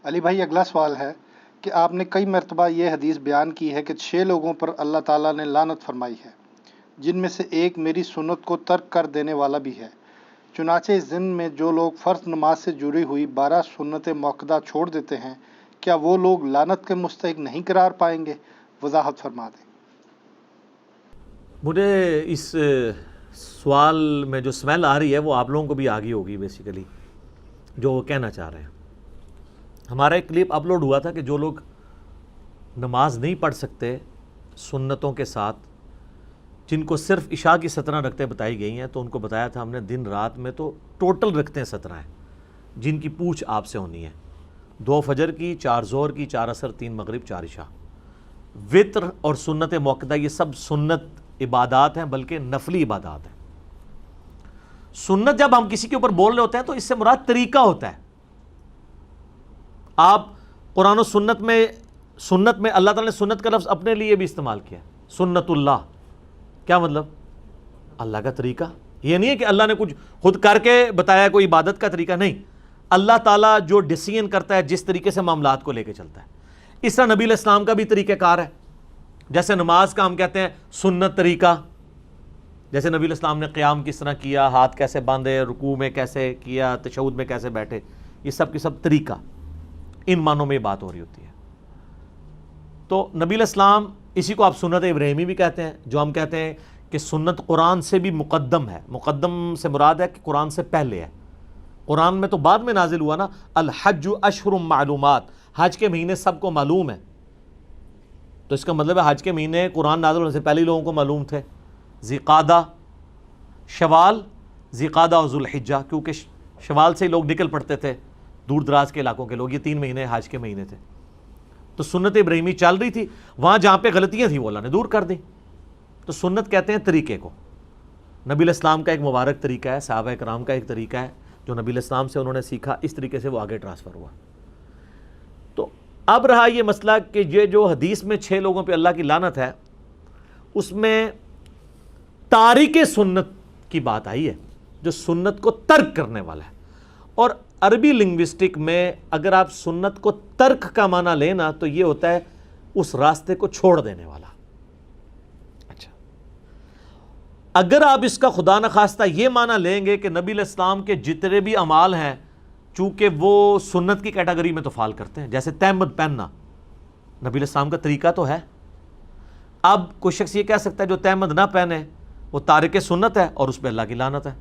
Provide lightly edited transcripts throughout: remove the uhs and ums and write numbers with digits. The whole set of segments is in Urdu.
علی بھائی، اگلا سوال ہے کہ آپ نے کئی مرتبہ یہ حدیث بیان کی ہے کہ 6 لوگوں پر اللہ تعالیٰ نے لعنت فرمائی ہے، جن میں سے ایک میری سنت کو ترک کر دینے والا بھی ہے۔ چنانچہ اس دن میں جو لوگ فرض نماز سے جڑی ہوئی 12 سنت موقدہ چھوڑ دیتے ہیں، کیا وہ لوگ لعنت کے مستحق نہیں قرار پائیں گے؟ وضاحت فرما دیں۔ مجھے اس سوال میں جو سمیل آ رہی ہے وہ آپ لوگوں کو بھی آ گئی ہوگی بیسیکلی، جو وہ کہنا چاہ رہے ہیں۔ ہمارا ایک کلپ اپلوڈ ہوا تھا کہ جو لوگ نماز نہیں پڑھ سکتے سنتوں کے ساتھ، جن کو صرف عشاء کی 17 رکعتیں بتائی گئی ہیں، تو ان کو بتایا تھا ہم نے دن رات میں تو ٹوٹل رکعتیں 17 ہیں جن کی پوچھ آپ سے ہونی ہے، 2 فجر کی، 4 ظہر کی، 4 عصر، 3 مغرب، 4 عشاء۔ وطر اور سنت موقدہ یہ سب سنت عبادات ہیں، بلکہ نفلی عبادات ہیں۔ سنت جب ہم کسی کے اوپر بول رہے ہوتے ہیں تو اس سے مراد طریقہ ہوتا ہے۔ آپ قرآن و سنت میں اللہ تعالیٰ نے سنت کا لفظ اپنے لیے بھی استعمال کیا، سنت اللہ، کیا مطلب؟ اللہ کا طریقہ۔ یہ نہیں ہے کہ اللہ نے کچھ خود کر کے بتایا کوئی عبادت کا طریقہ، نہیں، اللہ تعالیٰ جو ڈیسیژن کرتا ہے، جس طریقے سے معاملات کو لے کے چلتا ہے، اس طرح نبی علیہ السلام کا بھی طریقہ کار ہے۔ جیسے نماز کا ہم کہتے ہیں سنت طریقہ، جیسے نبی علیہ السلام نے قیام کس طرح کیا، ہاتھ کیسے باندھے، رکوع میں کیسے کیا، تشہد میں کیسے بیٹھے، یہ سب کی سب طریقہ، ان معنوں میں یہ بات ہو رہی ہوتی ہے۔ تو نبی علیہ السلام، اسی کو آپ سنت ابراہیمی بھی کہتے ہیں، جو ہم کہتے ہیں کہ سنت قرآن سے بھی مقدم ہے۔ مقدم سے مراد ہے کہ قرآن سے پہلے ہے۔ قرآن میں تو بعد میں نازل ہوا نا، الحج اشہر معلومات، حج کے مہینے سب کو معلوم ہے، تو اس کا مطلب ہے حج کے مہینے قرآن نازل ہونے سے پہلے ہی لوگوں کو معلوم تھے۔ ذیقعدہ، شوال، ذیقعدہ اور ذوالحجہ، کیونکہ شوال سے ہی لوگ نکل پڑتے تھے، دور دراز کے علاقوں کے لوگ، یہ 3 مہینے حج کے مہینے تھے۔ تو سنت ابراہیمی چل رہی تھی، وہاں جہاں پہ غلطیاں تھیں وہ اللہ نے دور کر دی۔ تو سنت کہتے ہیں طریقے کو۔ نبی علیہ السلام کا ایک مبارک طریقہ ہے، صحابہ کرام کا ایک طریقہ ہے جو نبی علیہ السلام سے انہوں نے سیکھا، اس طریقے سے وہ آگے ٹرانسفر ہوا۔ تو اب رہا یہ مسئلہ کہ یہ جو حدیث میں 6 لوگوں پہ اللہ کی لعنت ہے، اس میں تارک سنت کی بات آئی ہے، جو سنت کو ترک کرنے والا ہے۔ اور عربی لنگوسٹک میں اگر آپ سنت کو ترک کا معنی لینا تو یہ ہوتا ہے اس راستے کو چھوڑ دینے والا۔ اچھا، اگر آپ اس کا خدا نخواستہ یہ معنی لیں گے کہ نبی علیہ السلام کے جتنے بھی اعمال ہیں، چونکہ وہ سنت کی کیٹیگری میں تو فال کرتے ہیں، جیسے تہمد پہننا نبی علیہ السلام کا طریقہ تو ہے۔ اب کوئی شخص یہ کہہ سکتا ہے جو تہمد نہ پہنے وہ تارک سنت ہے اور اس پہ اللہ کی لعنت ہے۔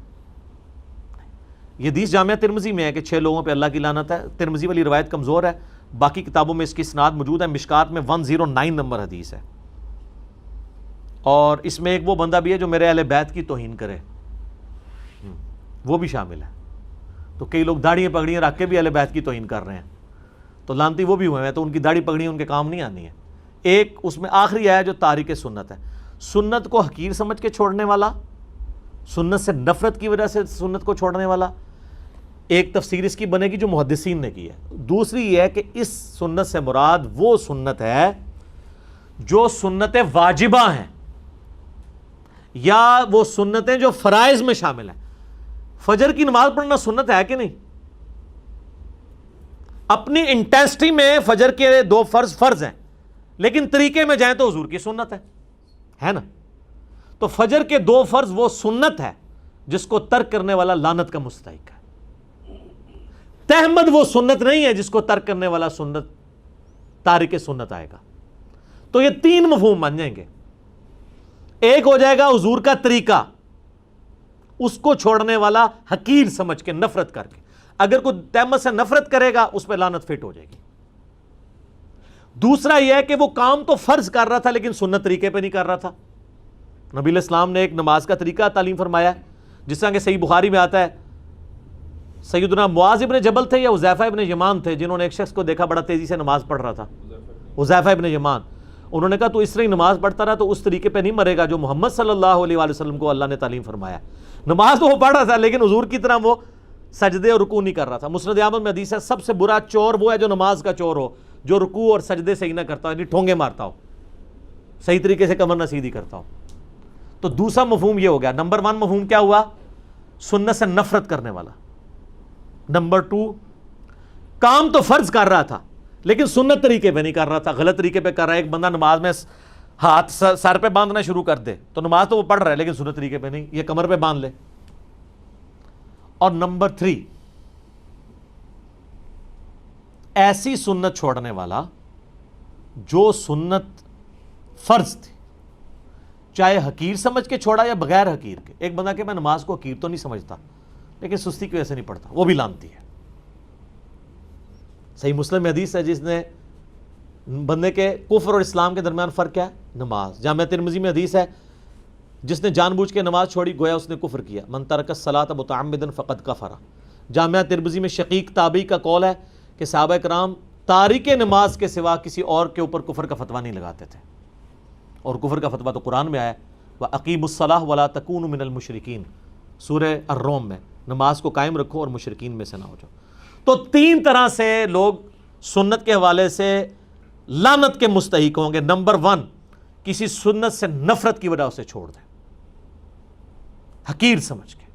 یہ حدیث جامعہ ترمذی میں ہے کہ 6 لوگوں پہ اللہ کی لعنت ہے۔ ترمذی والی روایت کمزور ہے، باقی کتابوں میں اس کی اسناد موجود ہے۔ مشکات میں 109 نمبر حدیث ہے، اور اس میں ایک وہ بندہ بھی ہے جو میرے اہل بیت کی توہین کرے، وہ بھی شامل ہے۔ تو کئی لوگ داڑھیاں پگڑیاں رکھ کے بھی اہل بیت کی توہین کر رہے ہیں، تو لعنتی وہ بھی ہوئے ہیں، تو ان کی داڑھی پگڑیاں ان کے کام نہیں آنی ہے۔ ایک اس میں آخری ہے جو تارک سنت ہے، سنت کو حقیر سمجھ کے چھوڑنے والا، سنت سے نفرت کی وجہ سے سنت کو چھوڑنے والا۔ ایک تفسیر اس کی بنے گی جو محدثین نے کی ہے۔ دوسری یہ ہے کہ اس سنت سے مراد وہ سنت ہے جو سنت واجبہ ہیں، یا وہ سنتیں جو فرائض میں شامل ہیں۔ فجر کی نماز پڑھنا سنت ہے کہ نہیں؟ اپنی انٹینسٹی میں فجر کے 2 فرض ہیں، لیکن طریقے میں جائیں تو حضور کی سنت ہے نا؟ تو فجر کے 2 فرض وہ سنت ہے جس کو ترک کرنے والا لعنت کا مستحق ہے۔ تہمد وہ سنت نہیں ہے جس کو ترک کرنے والا سنت تارک سنت آئے گا۔ تو یہ 3 مفہوم بن جائیں گے۔ ایک ہو جائے گا حضور کا طریقہ، اس کو چھوڑنے والا حقیر سمجھ کے، نفرت کر کے۔ اگر کوئی تہمت سے نفرت کرے گا اس پہ لعنت فٹ ہو جائے گی۔ دوسرا یہ ہے کہ وہ کام تو فرض کر رہا تھا لیکن سنت طریقے پہ نہیں کر رہا تھا۔ نبی علیہ السلام نے ایک نماز کا طریقہ تعلیم فرمایا، جس طرح کہ صحیح بخاری میں آتا ہے، سیدنا معاذ ابن جبل تھے یا حذیفہ ابن یمان تھے، جنہوں نے ایک شخص کو دیکھا بڑا تیزی سے نماز پڑھ رہا تھا، حذیفہ ابن یمان۔ انہوں نے کہا تو اس طرح ہی نماز پڑھتا رہا تو اس طریقے پہ نہیں مرے گا جو محمد صلی اللہ علیہ وآلہ وسلم کو اللہ نے تعلیم فرمایا۔ نماز تو وہ پڑھ رہا تھا لیکن حضور کی طرح وہ سجدے اور رکوع نہیں کر رہا تھا۔ مسند احمد میں حدیث ہے سب سے برا چور وہ ہے جو نماز کا چور ہو، جو رکوع اور سجدے صحیح نہ کرتا ہو، یعنی ٹھونگے مارتا ہو، صحیح طریقے سے کمر نہ سیدھی کرتا ہو۔ تو دوسرا مفہوم یہ ہو گیا۔ نمبر 1 مفہوم کیا ہوا؟ سنت سے نفرت کرنے والا۔ نمبر 2 کام تو فرض کر رہا تھا لیکن سنت طریقے پہ نہیں کر رہا تھا، غلط طریقے پہ کر رہا ہے۔ ایک بندہ نماز میں ہاتھ سر پہ باندھنا شروع کر دے تو نماز تو وہ پڑھ رہا ہے لیکن سنت طریقے پہ نہیں، یہ کمر پہ باندھ لے۔ اور نمبر 3، ایسی سنت چھوڑنے والا جو سنت فرض تھی، چاہے حقیر سمجھ کے چھوڑا یا بغیر حقیر کے۔ ایک بندہ کہ میں نماز کو حقیر تو نہیں سمجھتا لیکن سستی کی وجہ سے نہیں پڑھتا، وہ بھی لعنتی ہے۔ صحیح مسلم میں حدیث ہے جس نے بندے کے کفر اور اسلام کے درمیان فرق کیا ہے؟ نماز۔ جامعہ ترمذی میں حدیث ہے جس نے جان بوجھ کے نماز چھوڑی گویا اس نے کفر کیا، من ترک الصلاۃ متعمدا فقد کفر۔ جامعہ ترمذی میں شقیق تابعی کا قول ہے کہ صحابہ کرام تارک نماز کے سوا کسی اور کے اوپر کفر کا فتویٰ نہیں لگاتے تھے، اور کفر کا فتویٰ تو قرآن میں آیا ہے، وَأَقِیمُوا الصَّلَاةَ وَلَا تَکُونُوا مِنَ الْمُشْرِکِینَ، سورہ الروم میں، نماز کو قائم رکھو اور مشرکین میں سے نہ ہو جاؤ۔ تو 3 طرح سے لوگ سنت کے حوالے سے لعنت کے مستحق ہوں گے۔ نمبر 1، کسی سنت سے نفرت کی وجہ سے چھوڑ دیں، حقیر سمجھ کے۔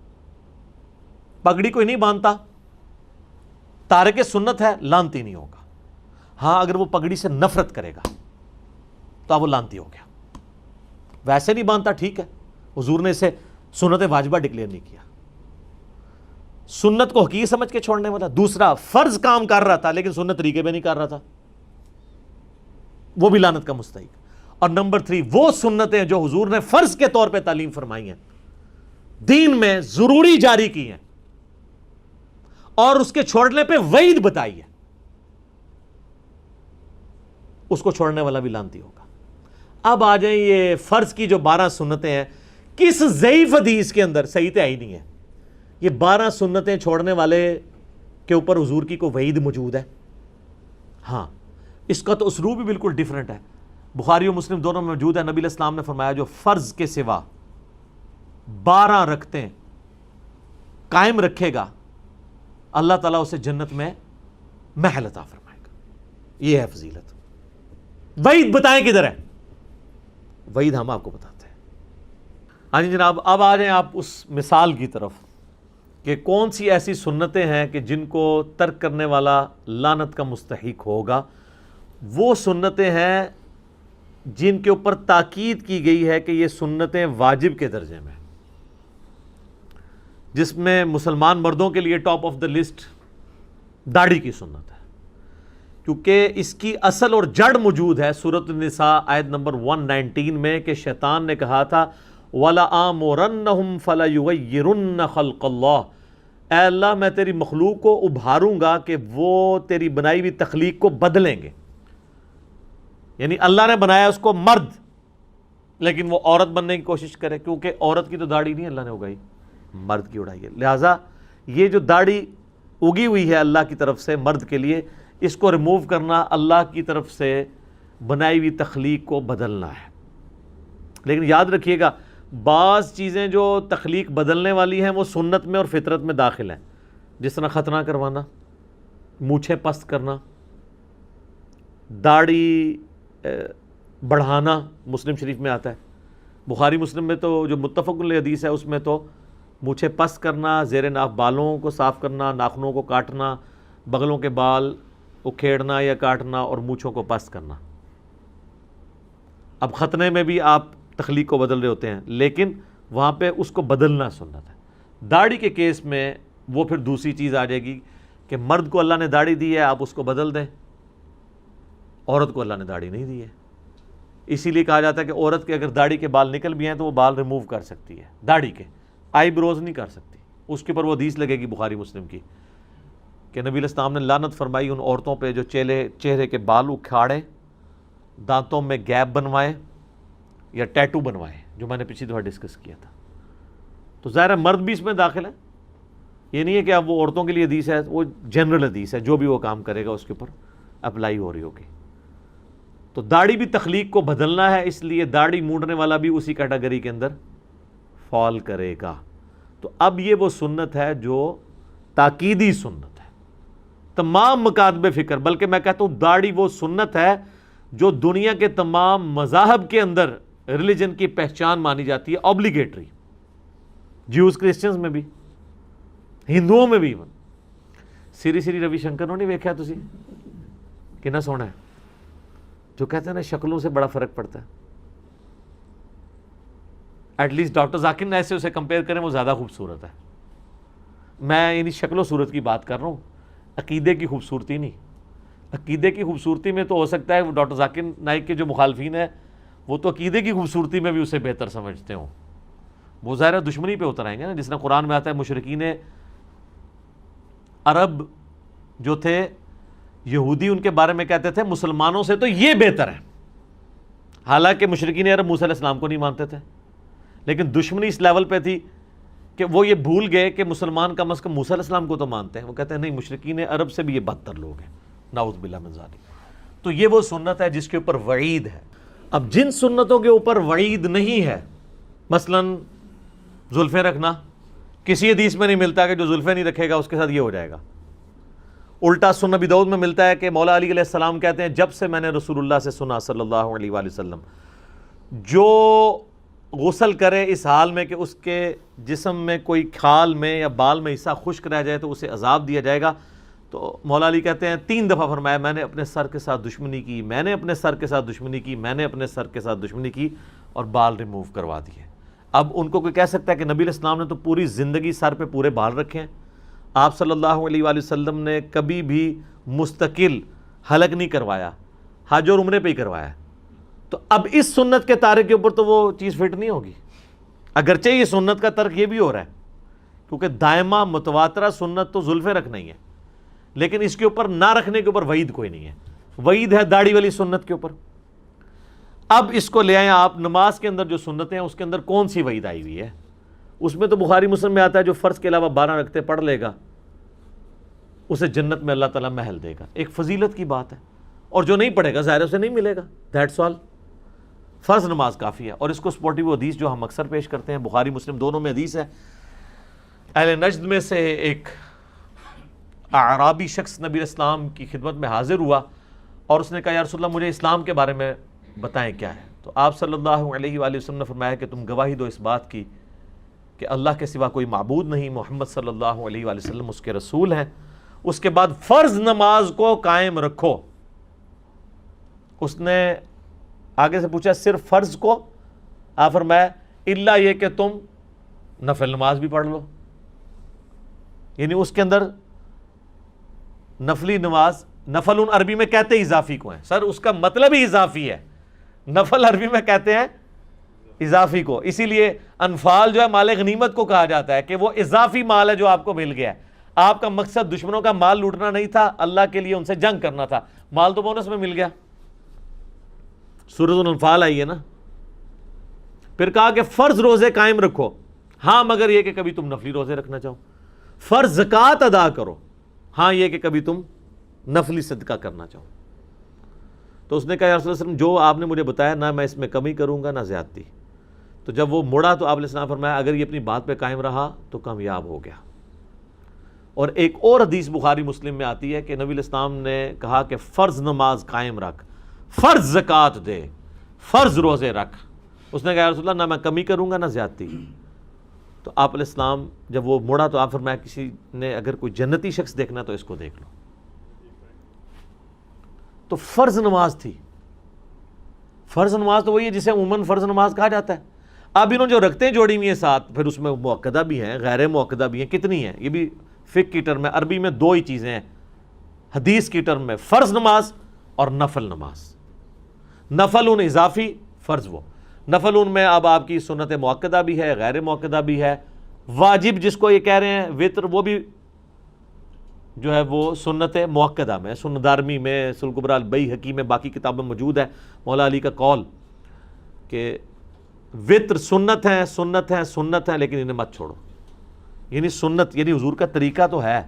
پگڑی کوئی نہیں باندھتا، تارک سنت ہے، لعنتی نہیں ہوگا۔ ہاں اگر وہ پگڑی سے نفرت کرے گا تو اب وہ لعنتی ہو گیا۔ ویسے نہیں باندھتا، ٹھیک ہے، حضور نے اسے سنت واجبہ ڈکلیئر نہیں کیا۔ سنت کو حقیر سمجھ کے چھوڑنے والا۔ دوسرا، فرض کام کر رہا تھا لیکن سنت طریقے پہ نہیں کر رہا تھا، وہ بھی لعنت کا مستحق۔ اور نمبر 3، وہ سنتیں جو حضور نے فرض کے طور پہ تعلیم فرمائی ہیں، دین میں ضروری جاری کی ہیں اور اس کے چھوڑنے پہ وعید بتائی ہے، اس کو چھوڑنے والا بھی لعنتی ہوگا۔ اب آ جائیں یہ فرض کی جو 12 سنتیں ہیں، کس ضعیف حدیث کے اندر صحیح تو ہے ہی نہیں ہے یہ 12 سنتیں چھوڑنے والے کے اوپر حضور کی کوئی وعید موجود ہے؟ ہاں، اس کا تو اسلوب بھی بالکل ڈیفرنٹ ہے، بخاری و مسلم دونوں میں موجود ہے۔ نبی علیہ السلام نے فرمایا جو فرض کے سوا 12 رکعتیں قائم رکھے گا اللہ تعالیٰ اسے جنت میں محل عطا فرمائے گا۔ یہ ہے فضیلت۔ وعید بتائیں کدھر ہے؟ وعید ہم آپ کو بتاتے ہیں۔ ہاں جی جناب، اب آ جائیں آپ اس مثال کی طرف کہ کون سی ایسی سنتیں ہیں کہ جن کو ترک کرنے والا لعنت کا مستحق ہوگا۔ وہ سنتیں ہیں جن کے اوپر تاکید کی گئی ہے کہ یہ سنتیں واجب کے درجے میں، جس میں مسلمان مردوں کے لیے ٹاپ آف دا لسٹ داڑھی کی سنت ہے، کیونکہ اس کی اصل اور جڑ موجود ہے سورۃ النساء آیت نمبر 119 میں کہ شیطان نے کہا تھا وَلَآمُرَنَّهُمْ فَلَيُغَيِّرُنَّ خَلْقَ اللَّهِ، اے اللہ میں تیری مخلوق کو ابھاروں گا کہ وہ تیری بنائی ہوئی تخلیق کو بدلیں گے۔ یعنی اللہ نے بنایا اس کو مرد لیکن وہ عورت بننے کی کوشش کرے، کیونکہ عورت کی تو داڑھی نہیں اللہ نے اگائی، مرد کی اڑائی ہے۔ لہٰذا یہ جو داڑھی اگی ہوئی ہے اللہ کی طرف سے مرد کے لیے، اس کو ریموو کرنا اللہ کی طرف سے بنائی ہوئی تخلیق کو بدلنا ہے۔ لیکن یاد رکھیے گا بعض چیزیں جو تخلیق بدلنے والی ہیں وہ سنت میں اور فطرت میں داخل ہیں، جس طرح ختنہ کروانا، مونچھیں پست کرنا، داڑھی بڑھانا، مسلم شریف میں آتا ہے۔ بخاری مسلم میں تو جو متفق علیہ حدیث ہے اس میں تو مونچھیں پست کرنا، زیر ناف بالوں کو صاف کرنا، ناخنوں کو کاٹنا، بغلوں کے بال اکھیڑنا یا کاٹنا اور مونچھوں کو پست کرنا۔ اب ختنے میں بھی آپ تخلیق کو بدل رہے ہوتے ہیں لیکن وہاں پہ اس کو بدلنا سنت ہے۔ داڑھی کے کیس میں وہ پھر دوسری چیز آ جائے گی کہ مرد کو اللہ نے داڑھی دی ہے، آپ اس کو بدل دیں، عورت کو اللہ نے داڑھی نہیں دی ہے۔ اسی لیے کہا جاتا ہے کہ عورت کے اگر داڑھی کے بال نکل بھی ہیں تو وہ بال ریموو کر سکتی ہے، داڑھی کے آئی بروز نہیں کر سکتی۔ اس کے اوپر وہ حدیث لگے گی بخاری مسلم کی کہ نبی علیہ السلام نے لعنت فرمائی ان عورتوں پہ جو چہرے کے بال اکھاڑیں، دانتوں میں گیپ بنوائیں یا ٹیٹو بنوائیں، جو میں نے پچھلی دفعہ ڈسکس کیا تھا۔ تو ظاہر ہے مرد بھی اس میں داخل ہے، یہ نہیں ہے کہ اب وہ عورتوں کے لیے حدیث ہے، وہ جنرل حدیث ہے، جو بھی وہ کام کرے گا اس کے اوپر اپلائی ہو رہی ہوگی۔ تو داڑھی بھی تخلیق کو بدلنا ہے، اس لیے داڑھی مونڈنے والا بھی اسی کیٹیگری کے اندر فال کرے گا۔ تو اب یہ وہ سنت ہے جو تاکیدی سنت ہے، تمام مکاتب فکر، بلکہ میں کہتا ہوں داڑھی وہ سنت ہے جو دنیا کے تمام مذاہب کے اندر ریلیجن کی پہچان مانی جاتی ہے، سری سری روی شنکر نے ویکھیا تسی کنا سونا ہے؟ جو کہتے ہیں نا شکلوں سے بڑا فرق پڑتا ہے. At least doctor Zakir Naik سے اسے کمپیئر کریں وہ زیادہ خوبصورت ہے. میں یعنی شکل و صورت کی بات کر رہا ہوں, عقیدے کی خوبصورتی نہیں. عقیدے کی خوبصورتی میں تو ہو سکتا ہے وہ ڈاکٹر ذاکر نائک کے جو مخالفین ہیں وہ تو عقیدے کی خوبصورتی میں بھی اسے بہتر سمجھتے ہوں. وہ ظاہر دشمنی پہ اتر آئیں گے نا, جس طرح قرآن میں آتا ہے مشرکین عرب جو تھے یہودی ان کے بارے میں کہتے تھے مسلمانوں سے تو یہ بہتر ہے. حالانکہ مشرکین عرب موسیٰ علیہ السلام کو نہیں مانتے تھے, لیکن دشمنی اس لیول پہ تھی کہ وہ یہ بھول گئے کہ مسلمان کم از کم موسیٰ علیہ السلام کو تو مانتے ہیں. وہ کہتے ہیں نہیں, مشرکین عرب سے بھی یہ بدتر لوگ ہیں, نعوذ باللہ من ذالک. تو یہ وہ سنت ہے جس کے اوپر وعید ہے. اب جن سنتوں کے اوپر وعید نہیں ہے, مثلا زلفیں رکھنا, کسی حدیث میں نہیں ملتا کہ جو زلفیں نہیں رکھے گا اس کے ساتھ یہ ہو جائے گا. الٹا سنن ابی داؤد میں ملتا ہے کہ مولا علی علیہ السلام کہتے ہیں جب سے میں نے رسول اللہ سے سنا صلی اللہ علیہ وآلہ وسلم, جو غسل کرے اس حال میں کہ اس کے جسم میں کوئی کھال میں یا بال میں حصہ خشک رہ جائے تو اسے عذاب دیا جائے گا. تو مولا علی کہتے ہیں 3 دفعہ فرمایا میں نے اپنے سر کے ساتھ دشمنی کی, میں نے اپنے سر کے ساتھ دشمنی کی, میں نے اپنے سر کے ساتھ دشمنی کی, اور بال ریموو کروا دیے. اب ان کو کوئی کہہ سکتا ہے کہ نبی علیہ السلام نے تو پوری زندگی سر پہ پورے بال رکھے ہیں, آپ صلی اللہ علیہ وآلہ وسلم نے کبھی بھی مستقل حلق نہیں کروایا, حج اور عمرے پہ ہی کروایا. تو اب اس سنت کے تارک کے اوپر تو وہ چیز فٹ نہیں ہوگی, اگرچہ یہ سنت کا ترک یہ بھی ہو رہا ہے کیونکہ دائمہ متواترہ سنت تو زلفیں رکھنا ہی ہے, لیکن اس کے اوپر نہ رکھنے کے اوپر وعید کوئی نہیں ہے. وعید ہے داڑھی والی سنت کے اوپر. اب اس کو لے آئیں آپ نماز کے اندر جو سنتیں ہیں اس کے اندر کون سی وعید آئی ہوئی ہے؟ اس میں تو بخاری مسلم میں آتا ہے جو فرض کے علاوہ 12 رکعتیں پڑھ لے گا اسے جنت میں اللہ تعالیٰ محل دے گا. ایک فضیلت کی بات ہے, اور جو نہیں پڑھے گا ظاہر اسے نہیں ملے گا. That's all. فرض نماز کافی ہے. اور اس کو سپورٹیو حدیث جو ہم اکثر پیش کرتے ہیں, بخاری مسلم دونوں میں حدیث ہے. اہل نجد میں سے ایک اعرابی شخص نبی اسلام کی خدمت میں حاضر ہوا اور اس نے کہا یا رسول اللہ مجھے اسلام کے بارے میں بتائیں کیا ہے. تو آپ صلی اللہ علیہ وآلہ وسلم نے فرمایا کہ تم گواہی دو اس بات کی کہ اللہ کے سوا کوئی معبود نہیں, محمد صلی اللہ علیہ وآلہ وسلم اس کے رسول ہیں. اس کے بعد فرض نماز کو قائم رکھو. اس نے آگے سے پوچھا صرف فرض کو؟ آپ فرمایا الا یہ کہ تم نفل نماز بھی پڑھ لو. یعنی اس کے اندر نفلی نماز, نفل ان عربی میں کہتے ہیں اضافی کو ہیں. سر اس کا مطلب ہی اضافی ہے. نفل عربی میں کہتے ہیں اضافی کو, اسی لیے انفال جو ہے مال غنیمت کو کہا جاتا ہے کہ وہ اضافی مال ہے جو آپ کو مل گیا ہے. آپ کا مقصد دشمنوں کا مال لوٹنا نہیں تھا, اللہ کے لیے ان سے جنگ کرنا تھا, مال تو بونس میں مل گیا. سورۃ الانفال آئی ہے نا. پھر کہا کہ فرض روزے قائم رکھو, ہاں مگر یہ کہ کبھی تم نفلی روزے رکھنا چاہو. فرض زکوٰۃ ادا کرو, ہاں یہ کہ کبھی تم نفلی صدقہ کرنا چاہو. تو اس نے کہا یا رسول اللہ علیہ وسلم جو آپ نے مجھے بتایا نہ میں اس میں کمی کروں گا نہ زیادتی. تو جب وہ مڑا تو آپ علیہ السلام فرمایا اگر یہ اپنی بات پہ قائم رہا تو کامیاب ہو گیا. اور ایک اور حدیث بخاری مسلم میں آتی ہے کہ نبی علیہ السلام نے کہا کہ فرض نماز قائم رکھ, فرض زکوٰۃ دے, فرض روزے رکھ. اس نے کہا یا رسول اللہ نہ میں کمی کروں گا نہ زیادتی. تو آپ علیہ السلام جب وہ مڑا تو آپ فرمایا کسی نے اگر کوئی جنتی شخص دیکھنا تو اس کو دیکھ لو. تو فرض نماز تھی. فرض نماز تو وہی ہے جسے عموماً فرض نماز کہا جاتا ہے. اب انہوں جو رکھتے ہیں جوڑی ہوئی ہیں ساتھ, پھر اس میں مؤکدہ بھی ہیں غیر مؤکدہ بھی ہیں. کتنی ہیں یہ بھی فقہ کی ٹرم میں, عربی میں 2 ہی چیزیں ہیں حدیث کی ٹرم میں, فرض نماز اور نفل نماز. نفل ان اضافی, فرض وہ. نفل ان میں اب آپ کی سنت مؤکدہ بھی ہے غیر مؤکدہ بھی ہے. واجب جس کو یہ کہہ رہے ہیں وطر, وہ بھی جو ہے وہ سنت مؤکدہ میں, سنن دارمی میں, سنن کبریٰ البیہقی میں, باقی کتابوں میں موجود ہے مولا علی کا قول کہ وطر سنت ہیں سنت ہیں سنت ہیں لیکن انہیں مت چھوڑو. یعنی سنت یعنی حضور کا طریقہ تو ہے,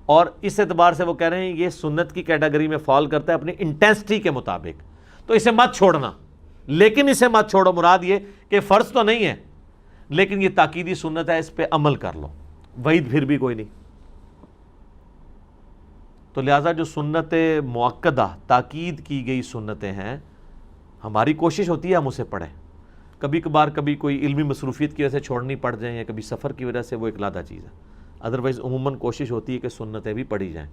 اور اس اعتبار سے وہ کہہ رہے ہیں یہ سنت کی کیٹیگری میں فال کرتا ہے اپنی انٹینسٹی کے مطابق, تو اسے مت چھوڑنا. لیکن اسے مت چھوڑو مراد یہ کہ فرض تو نہیں ہے لیکن یہ تاکیدی سنت ہے, اس پہ عمل کر لو. وعید پھر بھی کوئی نہیں. تو لہٰذا جو سنت مؤکدہ تاکید کی گئی سنتیں ہیں, ہماری کوشش ہوتی ہے ہم اسے پڑھیں. کبھی کبھار کبھی کوئی علمی مصروفیت کی وجہ سے چھوڑنی پڑ جائیں یا کبھی سفر کی وجہ سے, وہ ایک علیحدہ چیز ہے. ادروائز عموماً کوشش ہوتی ہے کہ سنتیں بھی پڑھی جائیں.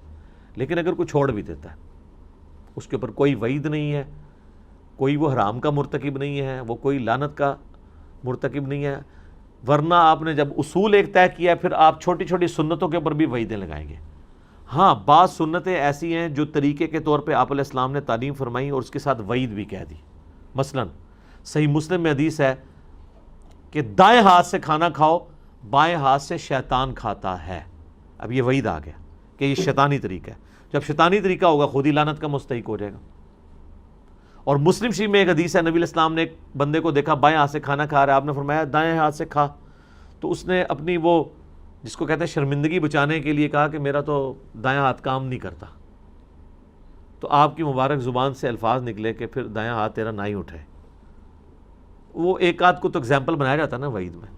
لیکن اگر کوئی چھوڑ بھی دیتا ہے, اس کے اوپر کوئی وعید نہیں ہے, کوئی وہ حرام کا مرتکب نہیں ہے, وہ کوئی لعنت کا مرتکب نہیں ہے, ورنہ آپ نے جب اصول ایک طے کیا ہے پھر آپ چھوٹی چھوٹی سنتوں کے اوپر بھی وعیدیں لگائیں گے. ہاں بعض سنتیں ایسی ہیں جو طریقے کے طور پہ آپ علیہ السلام نے تعلیم فرمائی اور اس کے ساتھ وعید بھی کہہ دی. مثلا صحیح مسلم میں حدیث ہے کہ دائیں ہاتھ سے کھانا کھاؤ, بائیں ہاتھ سے شیطان کھاتا ہے. اب یہ وعید آ گیا کہ یہ شیطانی طریقہ ہے. جب شیطانی طریقہ ہوگا خود ہی لعنت کا مستحق ہو جائے گا. اور مسلم شریف میں ایک حدیث ہے, نبی علیہ السلام نے ایک بندے کو دیکھا بائیں ہاتھ سے کھانا کھا رہا ہے, آپ نے فرمایا دائیں ہاتھ سے کھا. تو اس نے اپنی وہ جس کو کہتے ہیں شرمندگی بچانے کے لیے کہا کہ میرا تو دائیں ہاتھ کام نہیں کرتا. تو آپ کی مبارک زبان سے الفاظ نکلے کہ پھر دائیں ہاتھ تیرا نہ ہی اٹھے. وہ ایک آدھ کو تو ایگزامپل بنایا جاتا نا وعید میں,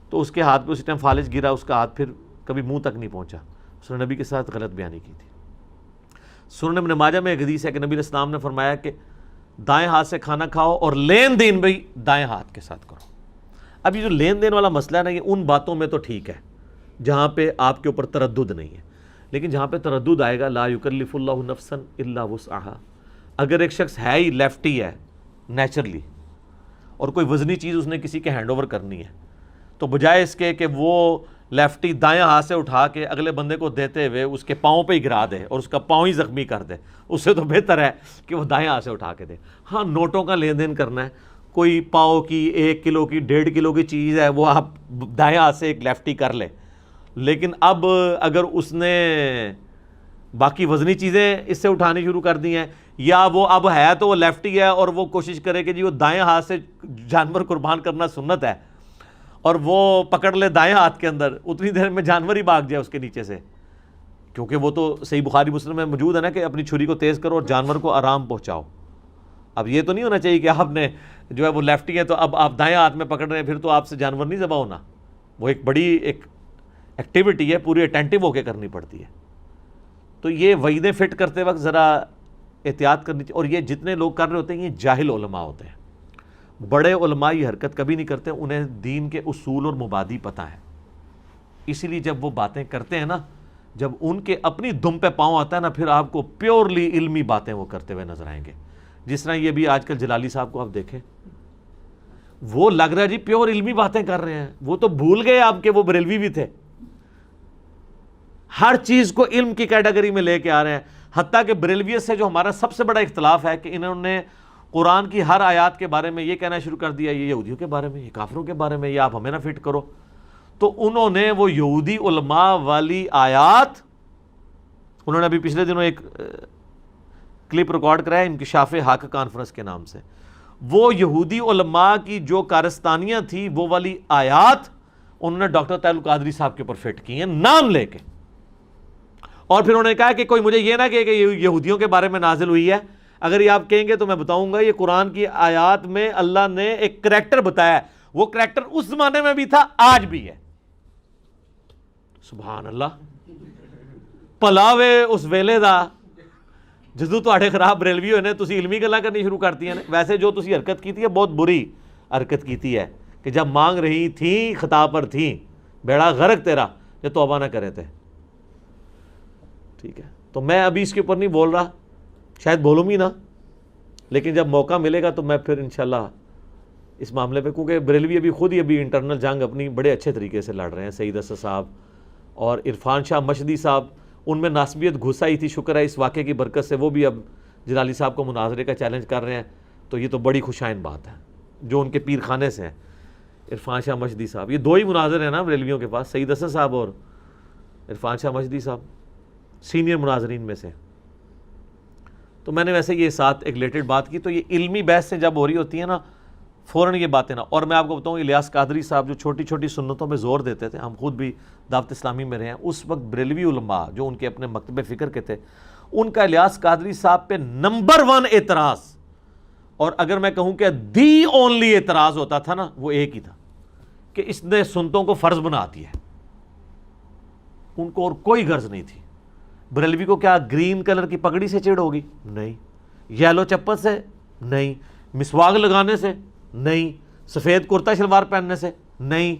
تو اس کے ہاتھ پہ اسی ٹائم فالج گرا, اس کا ہاتھ پھر کبھی منہ تک نہیں پہنچا. اس نے نبی کے ساتھ غلط بیانی کی تھی. سنن ابن ماجہ میں ایک حدیث ہے کہ نبی علیہ السلام نے فرمایا کہ دائیں ہاتھ سے کھانا کھاؤ اور لین دین بھی دائیں ہاتھ کے ساتھ کرو. اب یہ جو لین دین والا مسئلہ ہے نا, یہ ان باتوں میں تو ٹھیک ہے جہاں پہ آپ کے اوپر تردد نہیں ہے, لیکن جہاں پہ تردد آئے گا لا یکلف اللہ نفسا الا وسعها. اگر ایک شخص ہے ہی لیفٹی ہے نیچرلی اور کوئی وزنی چیز اس نے کسی کے ہینڈ اوور کرنی ہے, تو بجائے اس کے کہ وہ لیفٹی دائیں ہاتھ سے اٹھا کے اگلے بندے کو دیتے ہوئے اس کے پاؤں پہ ہی گرا دے اور اس کا پاؤں ہی زخمی کر دے, اس سے تو بہتر ہے کہ وہ دائیں ہاتھ سے اٹھا کے دے. ہاں نوٹوں کا لین دین کرنا ہے, کوئی پاؤ کی 1 کلو کی 1.5 کلو کی چیز ہے وہ آپ دائیں ہاتھ سے ایک لیفٹی کر لے. لیکن اب اگر اس نے باقی وزنی چیزیں اس سے اٹھانی شروع کر دی ہیں, یا وہ اب ہے تو وہ لیفٹی ہے اور وہ کوشش کرے کہ جی وہ دائیں ہاتھ سے جانور قربان کرنا سنت ہے, اور وہ پکڑ لے دائیں ہاتھ کے اندر, اتنی دیر میں جانور ہی بھاگ جائے اس کے نیچے سے, کیونکہ وہ تو صحیح بخاری مسلم میں موجود ہے نا کہ اپنی چھری کو تیز کرو اور جانور کو آرام پہنچاؤ. اب یہ تو نہیں ہونا چاہیے کہ آپ نے جو ہے وہ لیفٹی ہے تو اب آپ دائیں ہاتھ میں پکڑ رہے ہیں, پھر تو آپ سے جانور نہیں ذبح ہونا. وہ ایک بڑی ایک ایکٹیویٹی ہے, پوری اٹینٹیو ہو کے کرنی پڑتی ہے. تو یہ وعیدیں فٹ کرتے وقت ذرا احتیاط کرنی چاہیے. اور یہ جتنے لوگ کر رہے ہوتے ہیں یہ جاہل علماء ہوتے ہیں. بڑے علماء یہ حرکت کبھی نہیں کرتے, انہیں دین کے اصول اور مبادی پتہ ہے. اسی لیے جب وہ باتیں کرتے ہیں نا, جب ان کے اپنی دم پہ پاؤں آتا ہے نا, پھر آپ کو پیورلی علمی باتیں وہ کرتے ہوئے نظر آئیں گے. جس طرح یہ بھی آج کل جلالی صاحب کو آپ دیکھیں, وہ لگ رہا ہے جی پیور علمی باتیں کر رہے ہیں, وہ تو بھول گئے آپ کے وہ بریلوی بھی تھے. ہر چیز کو علم کی کیٹیگری میں لے کے آ رہے ہیں. حتیٰ کہ بریلویت سے جو ہمارا سب سے بڑا اختلاف ہے کہ انہوں نے قرآن کی ہر آیات کے بارے میں یہ کہنا شروع کر دیا یہ یہودیوں کے بارے میں, یہ کافروں کے بارے میں, یہ آپ ہمیں نہ فٹ کرو. تو انہوں نے وہ یہودی علماء والی آیات, انہوں نے ابھی پچھلے دنوں ایک کلپ ریکارڈ کرایا انکشاف حق کانفرنس کے نام سے, وہ یہودی علماء کی جو کارستانیاں تھیں وہ والی آیات انہوں نے ڈاکٹر طاہر القادری صاحب کے اوپر فٹ کی ہیں نام لے کے. اور پھر انہوں نے کہا کہ کوئی مجھے یہ نہ کہے کہ یہ یہودیوں کے بارے میں نازل ہوئی ہے, اگر یہ آپ کہیں گے تو میں بتاؤں گا یہ قرآن کی آیات میں اللہ نے ایک کریکٹر بتایا ہے, وہ کریکٹر اس زمانے میں بھی تھا آج بھی ہے. سبحان اللہ. پلاوے اس ویلے دا جدو تواڈے خراب بریلوی ہوئے نے تسی علمی گلاں کرنی شروع کرتی ہیں. ویسے جو تسی حرکت کی ہے بہت بری حرکت کی ہے کہ جب مانگ رہی تھیں خطا پر تھیں, بیڑا غرق تیرا جو توبہ نہ کرے تھے. ٹھیک ہے, تو میں ابھی اس کے اوپر نہیں بول رہا, شاید بولوں بھی نہ, لیکن جب موقع ملے گا تو میں پھر انشاءاللہ اس معاملے پہ, کیونکہ بریلوی ابھی خود ہی ابھی انٹرنل جنگ اپنی بڑے اچھے طریقے سے لڑ رہے ہیں. سعید اسد صاحب اور عرفان شاہ مشدی صاحب, ان میں ناسبیت گھس آئی تھی, شکر ہے اس واقعے کی برکت سے وہ بھی اب جلالی صاحب کو مناظرے کا چیلنج کر رہے ہیں. تو یہ تو بڑی خوشائن بات ہے جو ان کے پیر خانے سے ہیں, عرفان شاہ مشدی صاحب. یہ دو ہی مناظر ہیں نا بریلویوں کے پاس, سعید اسد صاحب اور عرفان شاہ مشدی صاحب, سینئر مناظرین میں سے. تو میں نے ویسے یہ ساتھ ایک ریلیٹڈ بات کی. تو یہ علمی بحث سے جب ہو رہی ہوتی ہے نا فوراً یہ باتیں نا. اور میں آپ کو بتاؤں الیاس قادری صاحب جو چھوٹی چھوٹی سنتوں پہ زور دیتے تھے, ہم خود بھی دعوت اسلامی میں رہے ہیں, اس وقت بریلوی علماء جو ان کے اپنے مکتب فکر کے تھے, ان کا الیاس قادری صاحب پہ نمبر 1 اعتراض, اور اگر میں کہوں کہ دی اونلی اعتراض ہوتا تھا نا, وہ ایک ہی تھا کہ اس نے سنتوں کو فرض بنا دیا ہے. ان کو اور کوئی غرض نہیں تھی. بریلوی کو کیا گرین کلر کی پگڑی سے چڑ ہوگی؟ نہیں. یلو چپل سے؟ نہیں. مسواک لگانے سے؟ نہیں. سفید کرتا شلوار پہننے سے؟ نہیں.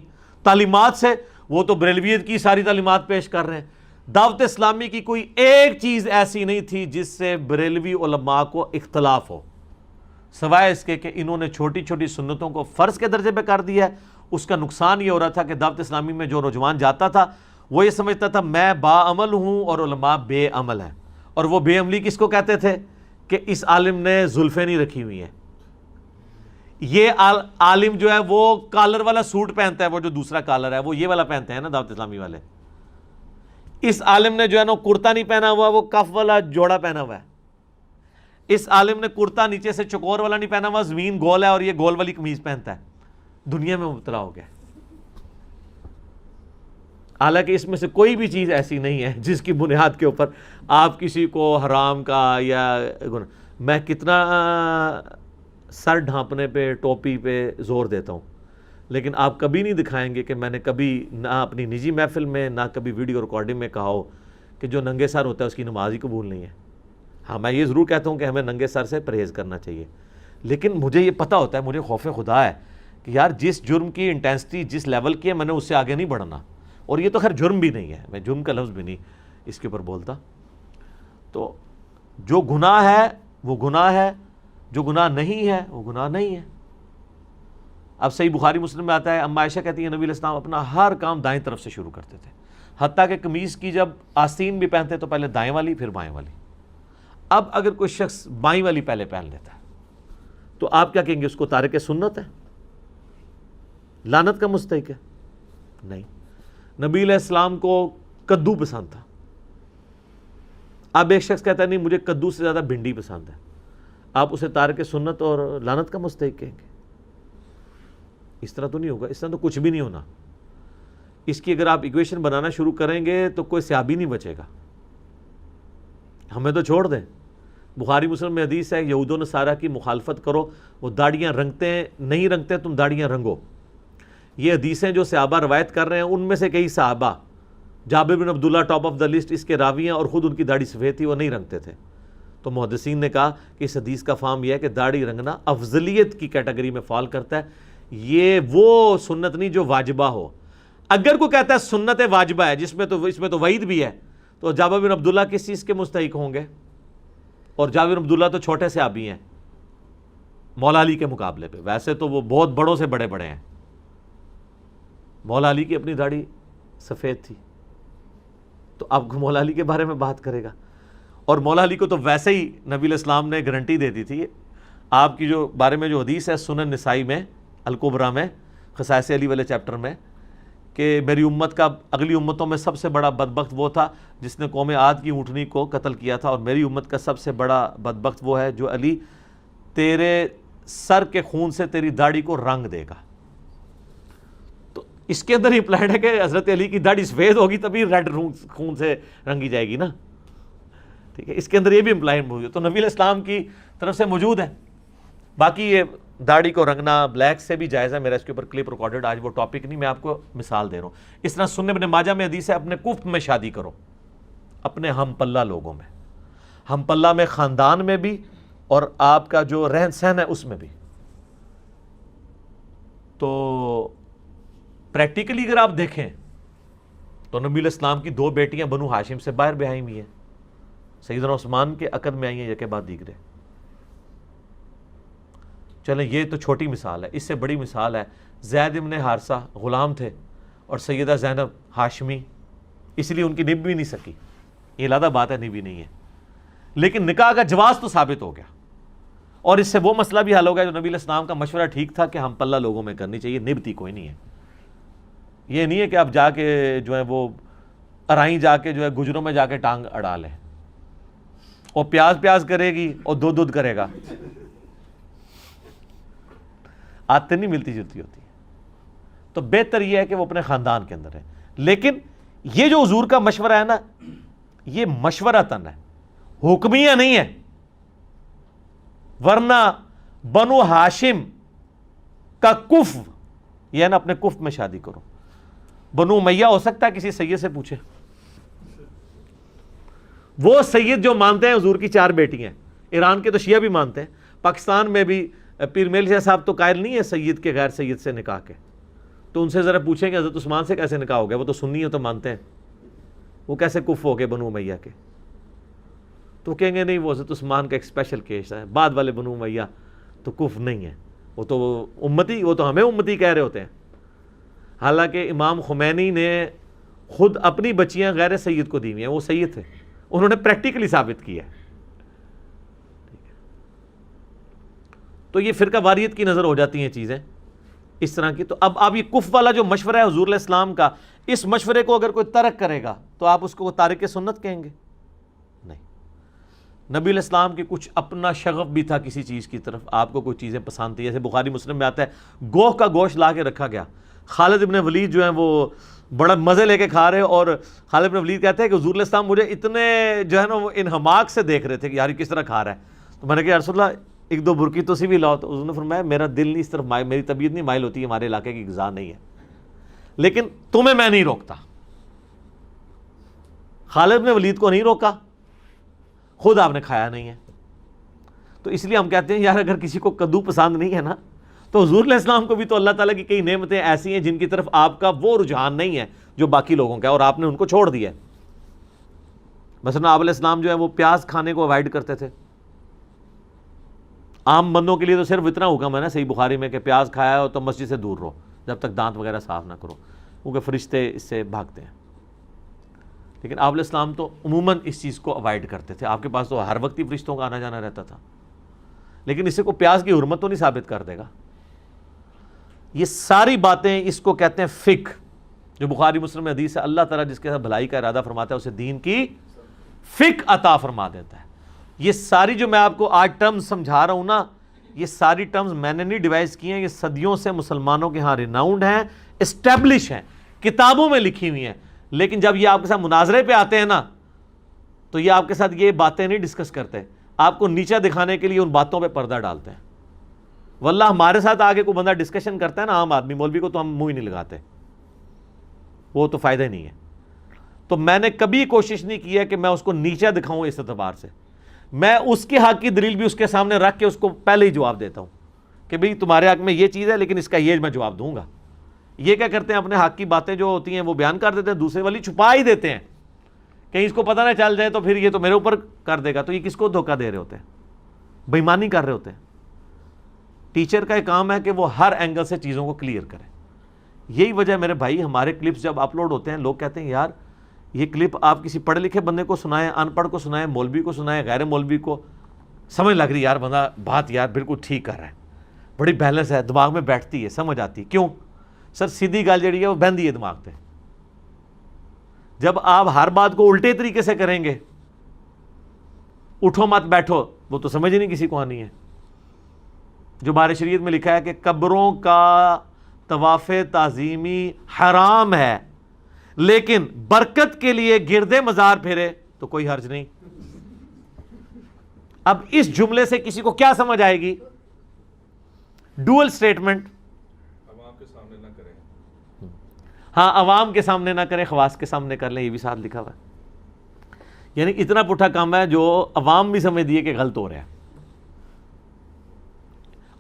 تعلیمات سے وہ تو بریلویت کی ساری تعلیمات پیش کر رہے ہیں. دعوت اسلامی کی کوئی ایک چیز ایسی نہیں تھی جس سے بریلوی علماء کو اختلاف ہو، سوائے اس کے کہ انہوں نے چھوٹی چھوٹی سنتوں کو فرض کے درجے پہ کر دیا ہے. اس کا نقصان یہ ہو رہا تھا کہ دعوت اسلامی میں جو نوجوان جاتا تھا وہ یہ سمجھتا تھا میں با عمل ہوں اور علماء بے عمل ہیں. اور وہ بے عملی کس کو کہتے تھے؟ کہ اس عالم نے زلفیں نہیں رکھی ہوئی ہیں، یہ عالم جو ہے وہ کالر والا سوٹ پہنتا ہے، وہ جو دوسرا کالر ہے وہ یہ والا پہنتے ہیں نا دعوت اسلامی والے. اس عالم نے جو ہے نا کرتا نہیں پہنا ہوا، وہ کف والا جوڑا پہنا ہوا ہے. اس عالم نے کرتا نیچے سے چکور والا نہیں پہنا ہوا، زمین گول ہے اور یہ گول والی قمیض پہنتا ہے. دنیا میں مبتلا ہو گیا. حالانکہ اس میں سے کوئی بھی چیز ایسی نہیں ہے جس کی بنیاد کے اوپر آپ کسی کو حرام کا یا گناہ. میں کتنا سر ڈھانپنے پہ ٹوپی پہ زور دیتا ہوں، لیکن آپ کبھی نہیں دکھائیں گے کہ میں نے کبھی نہ اپنی نجی محفل میں نہ کبھی ویڈیو ریکارڈنگ میں کہا ہو کہ جو ننگے سر ہوتا ہے اس کی نماز ہی قبول نہیں ہے. ہاں میں یہ ضرور کہتا ہوں کہ ہمیں ننگے سر سے پرہیز کرنا چاہیے، لیکن مجھے یہ پتہ ہوتا ہے، مجھے خوف خدا ہے کہ یار جس جرم کی انٹینسٹی جس لیول کی ہے میں نے اس سے آگے نہیں بڑھنا. اور یہ تو خیر جرم بھی نہیں ہے، میں جرم کا لفظ بھی نہیں اس کے اوپر بولتا. تو جو گناہ ہے وہ گناہ ہے، جو گناہ نہیں ہے وہ گناہ نہیں ہے. اب صحیح بخاری مسلم میں آتا ہے، اما عائشہ کہتی ہیں نبی علیہ السلام اپنا ہر کام دائیں طرف سے شروع کرتے تھے، حتیٰ کہ قمیض کی جب آستین بھی پہنتے تو پہلے دائیں والی پھر بائیں والی. اب اگر کوئی شخص بائیں والی پہلے پہن لیتا ہے تو آپ کیا کہیں گے؟ اس کو تارک سنت ہے، لعنت کا مستحق ہے؟ نہیں. نبی علیہ السلام کو کدو پسند تھا. اب ایک شخص کہتا ہے نہیں مجھے کدو سے زیادہ بھنڈی پسند ہے، آپ اسے تارک سنت اور لعنت کا مستحق کہیں گے؟ اس طرح تو نہیں ہوگا، اس طرح تو کچھ بھی نہیں ہونا. اس کی اگر آپ ایکویشن بنانا شروع کریں گے تو کوئی صحابی نہیں بچے گا. ہمیں تو چھوڑ دیں. بخاری مسلم میں حدیث ہے یہود و نصارہ کی مخالفت کرو، وہ داڑیاں رنگتے ہیں، نہیں رنگتے تم داڑیاں رنگو. یہ حدیثیں جو صحابہ روایت کر رہے ہیں ان میں سے کئی صحابہ، جابر بن عبداللہ ٹاپ آف دا لسٹ، اس کے راوی ہیں اور خود ان کی داڑھی سفید تھی، وہ نہیں رنگتے تھے. تو محدثین نے کہا کہ اس حدیث کا فہم یہ ہے کہ داڑھی رنگنا افضلیت کی کیٹیگری میں فال کرتا ہے، یہ وہ سنت نہیں جو واجبہ ہو. اگر کوئی کہتا ہے سنت واجبہ ہے جس میں تو اس میں تو وعید بھی ہے، تو جابر بن عبداللہ کس چیز کے مستحق ہوں گے؟ اور جابر بن عبداللہ تو چھوٹے سے صحابی ہیں مولا علی کے مقابلے پہ، ویسے تو وہ بہت بڑوں سے بڑے بڑے ہیں. مولا علی کی اپنی داڑھی سفید تھی، تو اب مولا علی کے بارے میں بات کرے گا. اور مولا علی کو تو ویسے ہی نبی علیہ السلام نے گارنٹی دے دی تھی. آپ کی جو بارے میں جو حدیث ہے سنن نسائی میں الکبریٰ میں خصائص علی والے چیپٹر میں، کہ میری امت کا اگلی امتوں میں سب سے بڑا بدبخت وہ تھا جس نے قوم عاد کی اونٹنی کو قتل کیا تھا، اور میری امت کا سب سے بڑا بدبخت وہ ہے جو علی تیرے سر کے خون سے تیری داڑھی کو رنگ دے گا. تو اس کے اندر ہی امپلائڈ ہے کہ حضرت علی کی داڑھی سفید ہوگی تبھی ریڈ خون سے رنگی جائے گی نا. ٹھیک ہے، اس کے اندر یہ بھی امپلائڈ موجود ہے، تو نبی علیہ السلام کی طرف سے موجود ہے. باقی یہ داڑھی کو رنگنا بلیک سے بھی جائز ہے، میرا اس کے اوپر کلپ ریکارڈڈ، آج وہ ٹاپک نہیں، میں آپ کو مثال دے رہا ہوں. اس طرح سنن ابن ماجہ میں حدیث ہے اپنے کفر میں شادی کرو، اپنے ہم پلہ لوگوں میں، ہم پلہ میں خاندان میں بھی اور آپ کا جو رہن سہن ہے اس میں بھی. تو پریکٹیکلی اگر آپ دیکھیں تو نبی علیہ السلام کی 2 بیٹیاں بنو ہاشم سے باہر بیاہی ہوئی ہیں، سیدنا عثمان کے عقد میں آئی ہیں یکے بعد دیگرے. چلیں یہ تو چھوٹی مثال ہے، اس سے بڑی مثال ہے زید ابن حارثہ غلام تھے اور سیدہ زینب ہاشمی، اس لیے ان کی نبھ بھی نہیں سکی. یہ علیحدہ بات ہے، نبھ بھی نہیں ہے، لیکن نکاح کا جواز تو ثابت ہو گیا. اور اس سے وہ مسئلہ بھی حل ہو گیا جو نبی علیہ السلام کا مشورہ ٹھیک تھا کہ ہم پلہ لوگوں میں کرنی چاہیے، نبھ تھی کوئی نہیں ہے. یہ نہیں ہے کہ آپ جا کے جو ہے وہ ارائیں جا کے جو ہے گجروں میں جا کے ٹانگ اڑا لیں، اور پیاز کرے گی اور دودھ کرے گا. عادتیں نہیں ملتی جلتی ہوتی ہے. تو بہتر یہ ہے کہ وہ اپنے خاندان کے اندر ہے. لیکن یہ جو حضور کا مشورہ ہے نا، یہ مشورتاً ہے، حکمیہ نہیں ہے. ورنہ بنو ہاشم کا کف یہ ہے نا، اپنے کف میں شادی کرو. بنو امیہ ہو سکتا ہے کسی سید سے پوچھے، وہ سید جو مانتے ہیں حضور کی 4 بیٹی ہیں. ایران کے تو شیعہ بھی مانتے ہیں، پاکستان میں بھی پیر میل شاہ صاحب تو قائل نہیں ہے سید کے غیر سید سے نکاح کے. تو ان سے ذرا پوچھیں کہ حضرت عثمان سے کیسے نکاح ہو گیا, وہ تو سنی ہو تو مانتے ہیں, وہ کیسے کف ہو گئے بنو امیہ کے؟ تو کہیں گے نہیں وہ حضرت عثمان کا ایک اسپیشل کیس ہے, بعد والے بنو امیہ تو کف نہیں ہے, وہ تو امتی, وہ تو ہمیں امتی کہہ رہے ہوتے ہیں. حالانکہ امام خمینی نے خود اپنی بچیاں غیر سید کو دی ہوئی ہیں, وہ سید تھے, انہوں نے پریکٹیکلی ثابت کیا ہے. تو یہ فرقہ واریت کی نظر ہو جاتی ہیں چیزیں اس طرح کی. تو اب یہ کف والا جو مشورہ ہے حضور علیہ السلام کا, اس مشورے کو اگر کوئی ترک کرے گا تو آپ اس کو تارک سنت کہیں گے؟ نہیں. نبی علیہ السلام کی کچھ اپنا شغف بھی تھا کسی چیز کی طرف, آپ کو کوئی چیزیں پسند تھی, جیسے بخاری مسلم میں آتا ہے گوہ کا گوشت لا کے رکھا گیا, خالد ابن ولید جو ہیں وہ بڑا مزے لے کے کھا رہے, اور خالد ابن ولید کہتے ہیں کہ حضور علیہ السلام مجھے اتنے جو ہے نا وہ انہماک سے دیکھ رہے تھے کہ یار یہ کس طرح کھا رہا ہے. تو میں نے کہا یا رسول اللہ ایک دو برکی تو سی بھی لاؤ. تو حضور نے فرمایا میرا دل نہیں اس طرف مائل, میری طبیعت نہیں مائل ہوتی, ہمارے علاقے کی غذا نہیں ہے, لیکن تمہیں میں نہیں روکتا. خالد ابن ولید کو نہیں روکا, خود آپ نے کھایا نہیں ہے. تو اس لیے ہم کہتے ہیں یار اگر کسی کو کدو پسند نہیں ہے نا, تو حضور علیہ السلام کو بھی تو اللہ تعالیٰ کی کئی نعمتیں ایسی ہیں جن کی طرف آپ کا وہ رجحان نہیں ہے جو باقی لوگوں کا ہے, اور آپ نے ان کو چھوڑ دیا ہے. مثلا آپ علیہ السلام جو ہے وہ پیاز کھانے کو اوائڈ کرتے تھے. عام بندوں کے لیے تو صرف اتنا حکم ہے نا صحیح بخاری میں کہ پیاز کھایا ہو تو مسجد سے دور رہو جب تک دانت وغیرہ صاف نہ کرو, کیونکہ فرشتے اس سے بھاگتے ہیں. لیکن آپ علیہ السلام تو عموماً اس چیز کو اوائڈ کرتے تھے. آپ کے پاس تو ہر وقت ہی فرشتوں کا آنا جانا رہتا تھا, لیکن اسے کو پیاز کی حرمت تو نہیں ثابت کر دے گا. یہ ساری باتیں اس کو کہتے ہیں فقہ, جو بخاری مسلم میں حدیث ہے, اللہ تعالیٰ جس کے ساتھ بھلائی کا ارادہ فرماتا ہے اسے دین کی فقہ عطا فرما دیتا ہے. یہ ساری جو میں آپ کو آج ٹرمز سمجھا رہا ہوں نا, یہ ساری ٹرمز میں نے نہیں ڈیوائز کی ہیں, یہ صدیوں سے مسلمانوں کے ہاں ریناؤنڈ ہیں, اسٹیبلش ہیں, کتابوں میں لکھی ہوئی ہیں. لیکن جب یہ آپ کے ساتھ مناظرے پہ آتے ہیں نا, تو یہ آپ کے ساتھ یہ باتیں نہیں ڈسکس کرتے, آپ کو نیچا دکھانے کے لیے ان باتوں پہ پردہ ڈالتے ہیں. واللہ ہمارے ساتھ آگے کوئی بندہ ڈسکشن کرتا ہے نا, عام آدمی, مولوی کو تو ہم منہ ہی نہیں لگاتے, وہ تو فائدہ ہی نہیں ہے. تو میں نے کبھی کوشش نہیں کی ہے کہ میں اس کو نیچا دکھاؤں اس اعتبار سے. میں اس کے حق کی دلیل بھی اس کے سامنے رکھ کے اس کو پہلے ہی جواب دیتا ہوں کہ بھئی تمہارے حق میں یہ چیز ہے, لیکن اس کا یہ میں جواب دوں گا. یہ کیا کرتے ہیں, اپنے حق کی باتیں جو ہوتی ہیں وہ بیان کر دیتے ہیں, دوسرے والی چھپا ہی دیتے ہیں, کہیں اس کو پتہ نہ چل جائے تو پھر یہ تو میرے اوپر کر دے گا. تو یہ کس کو دھوکہ دے رہے ہوتے ہیں, بے ایمانی کر رہے ہوتے ہیں. ٹیچر کا ایک کام ہے کہ وہ ہر اینگل سے چیزوں کو کلیئر کرے. یہی وجہ ہے میرے بھائی, ہمارے کلپس جب اپلوڈ ہوتے ہیں لوگ کہتے ہیں یار یہ کلپ آپ کسی پڑھے لکھے بندے کو سنائیں, ان پڑھ کو سنائیں, مولوی کو سنائیں, غیر مولوی کو, سمجھ لگ رہی یار بندہ بات یار بالکل ٹھیک کر رہا ہے, بڑی بیلنس ہے, دماغ میں بیٹھتی ہے, سمجھ آتی ہے. کیوں سر, سیدھی گل جڑی ہے وہ بہندی ہے دماغ پہ. جب آپ ہر بات کو الٹے طریقے سے کریں گے, اٹھو مت بیٹھو, وہ تو سمجھ نہیں کسی کو آنی ہے. جو بارے شریعت میں لکھا ہے کہ قبروں کا طواف تعظیمی حرام ہے, لیکن برکت کے لیے گردے مزار پھیرے تو کوئی حرج نہیں. اب اس جملے سے کسی کو کیا سمجھ آئے گی؟ Dual statement. عوام کے سامنے نہ کریں. ہاں, عوام کے سامنے نہ کریں, خواص کے سامنے کر لیں, یہ بھی ساتھ لکھا ہوا ہے. یعنی اتنا پٹھا کام ہے جو عوام بھی سمجھ دیے کہ غلط ہو رہا ہے.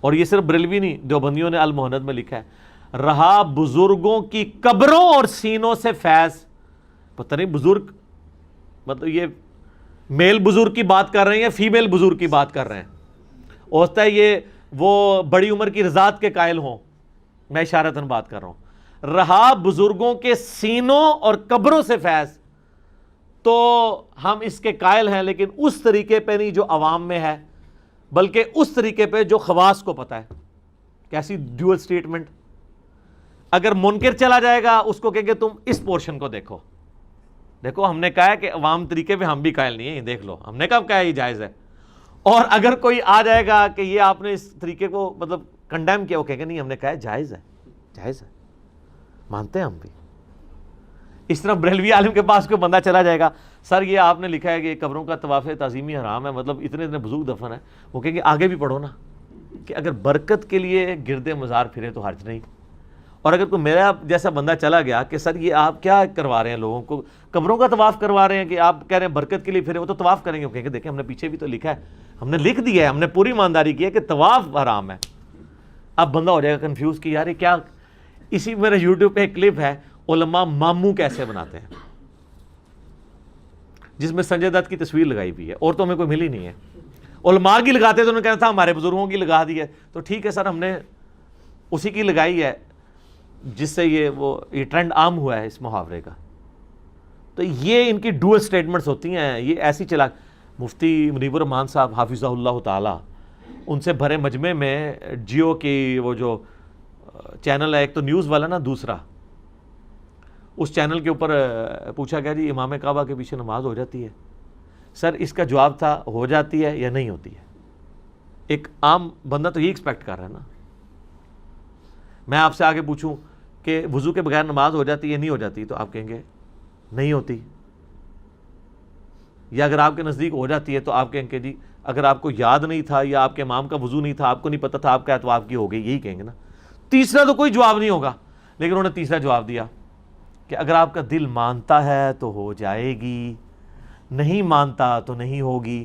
اور یہ صرف بریلوی نہیں, دیوبندیوں نے المہند میں لکھا ہے, رہا بزرگوں کی قبروں اور سینوں سے فیض. پتہ نہیں بزرگ مطلب یہ میل بزرگ کی بات کر رہے ہیں یا فیمیل بزرگ کی بات کر رہے ہیں. ہوتا ہے یہ وہ بڑی عمر کی رضاعت کے قائل ہوں, میں اشارتاً بات کر رہا ہوں. رہا بزرگوں کے سینوں اور قبروں سے فیض, تو ہم اس کے قائل ہیں, لیکن اس طریقے پہ نہیں جو عوام میں ہے, بلکہ اس طریقے پہ جو خواص کو پتہ ہے. کیسی ڈیول سٹیٹمنٹ. اگر منکر چلا جائے گا اس کو کہیں گے تم اس پورشن کو دیکھو, دیکھو ہم نے کہا ہے کہ عوام طریقے پہ ہم بھی قائل نہیں ہیں, دیکھ لو ہم نے کب کہا یہ جائز ہے. اور اگر کوئی آ جائے گا کہ یہ آپ نے اس طریقے کو مطلب کنڈیم کیا, وہ کہیں گے نہیں ہم نے کہا ہے جائز ہے, جائز ہے, مانتے ہیں ہم بھی. اس طرح بریلوی عالم کے پاس کوئی بندہ چلا جائے گا, سر یہ آپ نے لکھا ہے کہ قبروں کا طواف تعظیمی حرام ہے, مطلب اتنے اتنے بزرگ دفن ہیں, وہ کہیں گے آگے بھی پڑھو نا کہ اگر برکت کے لیے گردے مزار پھرے تو حرج نہیں. اور اگر کوئی میرا جیسا بندہ چلا گیا کہ سر یہ آپ کیا کروا رہے ہیں لوگوں کو, قبروں کا طواف کروا رہے ہیں کہ آپ کہہ رہے ہیں برکت کے لیے پھرے, وہ تو طواف کریں گے. وہ کہیں گے دیکھیں ہم نے پیچھے بھی تو لکھا ہے, ہم نے لکھ دیا ہے, ہم نے پوری ایمانداری کی ہے کہ طواف حرام ہے. اب بندہ ہو جائے گا کنفیوز کہ یار یہ کیا, اسی میرے یوٹیوب پہ ایک کلپ ہے علماء ماموں کیسے بناتے ہیں، جس میں سنجے دت کی تصویر لگائی ہوئی ہے، اور تو ہمیں کوئی ملی نہیں ہے. علماء کی لگاتے تو انہوں نے کہا تھا ہمارے بزرگوں کی لگا دی ہے. تو ٹھیک ہے سر، ہم نے اسی کی لگائی ہے جس سے یہ ٹرینڈ عام ہوا ہے اس محاورے کا. تو یہ ان کی ڈوئل سٹیٹمنٹس ہوتی ہیں. یہ ایسی چلا مفتی منیب الرحمان صاحب حافظہ اللہ تعالی، ان سے بھرے مجمع میں جیو کی وہ جو چینل ہے ایک تو نیوز والا نا، دوسرا اس چینل کے اوپر پوچھا گیا جی امام کعبہ کے پیچھے نماز ہو جاتی ہے؟ سر اس کا جواب تھا ہو جاتی ہے یا نہیں ہوتی ہے. ایک عام بندہ تو یہ ایکسپیکٹ کر رہا ہے نا. میں آپ سے آگے پوچھوں کہ وضو کے بغیر نماز ہو جاتی ہے نہیں ہو جاتی، تو آپ کہیں گے نہیں ہوتی. یا اگر آپ کے نزدیک ہو جاتی ہے تو آپ کہیں گے جی اگر آپ کو یاد نہیں تھا یا آپ کے امام کا وضو نہیں تھا، آپ کو نہیں پتا تھا آپ کا، تو آپ کی ہو گئی، یہی کہیں گے نا. تیسرا تو کوئی جواب نہیں ہوگا. لیکن انہوں نے تیسرا جواب دیا کہ اگر آپ کا دل مانتا ہے تو ہو جائے گی، نہیں مانتا تو نہیں ہوگی.